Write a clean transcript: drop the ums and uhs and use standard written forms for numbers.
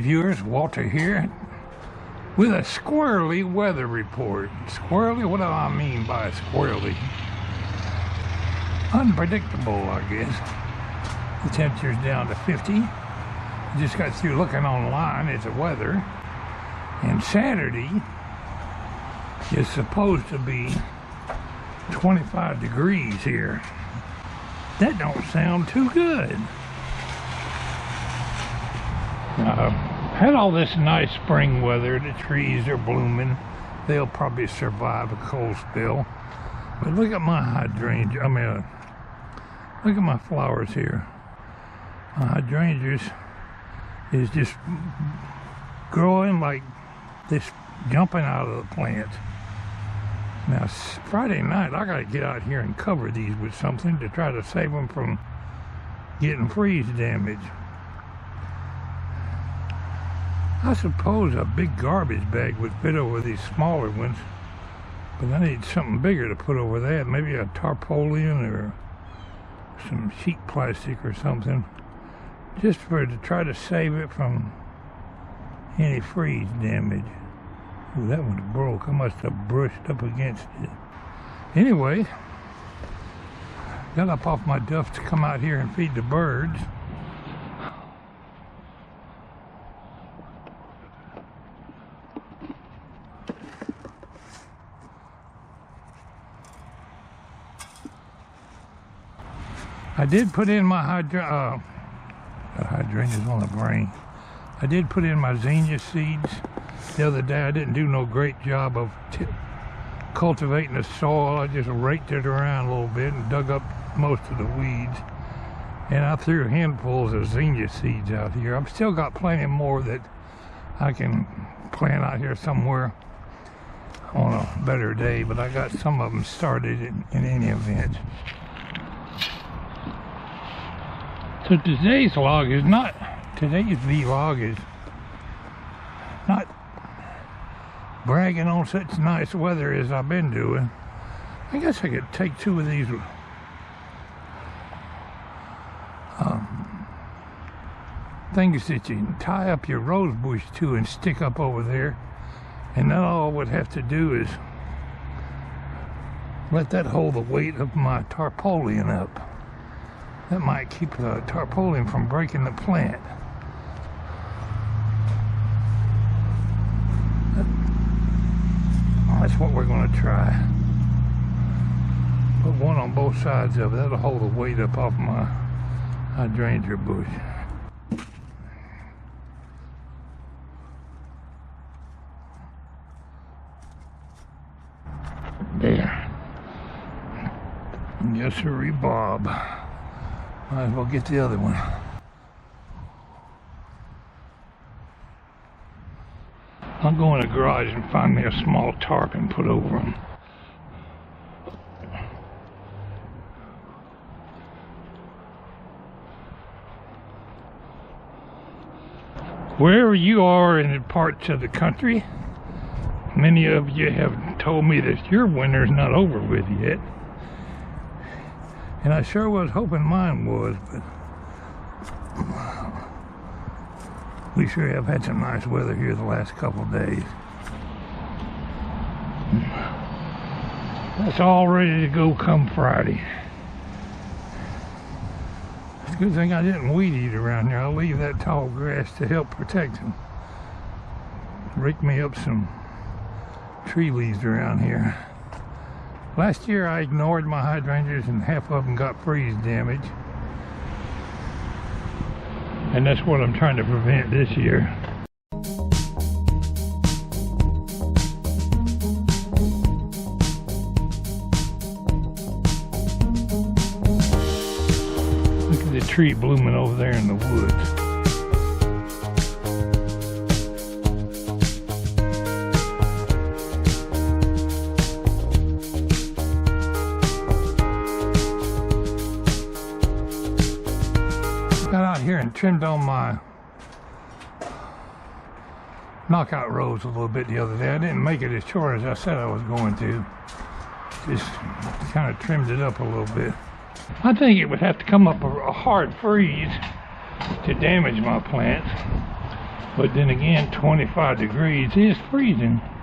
viewers, Walter here with a squirrely weather report. Squirrely? What do I mean by squirrely? Unpredictable, I guess. The temperature's down to 50. Just got through looking online at the weather, and Saturday is supposed to be 25 degrees here. That don't sound too good. Had all this nice spring weather. The trees are blooming. They'll probably survive a cold spell. But look at my hydrangea. Look at my flowers here. My hydrangeas is just growing like this, jumping out of the plant. Now, Friday night, I gotta get out here and cover these with something to try to save them from getting freeze damage. I suppose a big garbage bag would fit over these smaller ones, but I need something bigger to put over that. Maybe a tarpaulin or some sheet plastic or something, just to try to save it from any freeze damage. Ooh, that one broke. I must have brushed up against it. Anyway, got up off my duff to come out here and feed the birds. I did put in my hydrangeas on the brain. I did put in my zinnia seeds the other day. I didn't do no great job of cultivating the soil. I just raked it around a little bit and dug up most of the weeds. And I threw handfuls of zinnia seeds out here. I've still got plenty more that I can plant out here somewhere on a better day, but I got some of them started in any event. So today's vlog is not bragging on such nice weather as I've been doing. I guess I could take two of these things that you can tie up your rose bush to and stick up over there, and then all I would have to do is let that hold the weight of my tarpaulin up. That might keep the tarpaulin from breaking the plant. That's what we're going to try. Put one on both sides of it. That'll hold the weight up off my hydrangea bush. There. Yes, sirree, Bob. Might as well get the other one. I'll go in the garage and find me a small tarp and put over them. Wherever you are in the parts of the country, many of you have told me that your winter's not over with yet. And I sure was hoping mine was, but we sure have had some nice weather here the last couple of days. That's all ready to go come Friday. It's a good thing I didn't weed eat around here. I'll leave that tall grass to help protect them. Rake me up some tree leaves around here. Last year I ignored my hydrangeas and half of them got freeze damage. And that's what I'm trying to prevent this year. Look at the tree blooming over there in the woods. Got out here and trimmed on my knockout rows a little bit the other day. I didn't make it as short as I said I was going to. Just kind of trimmed it up a little bit. I think it would have to come up a hard freeze to damage my plants. But then again, 25 degrees is freezing.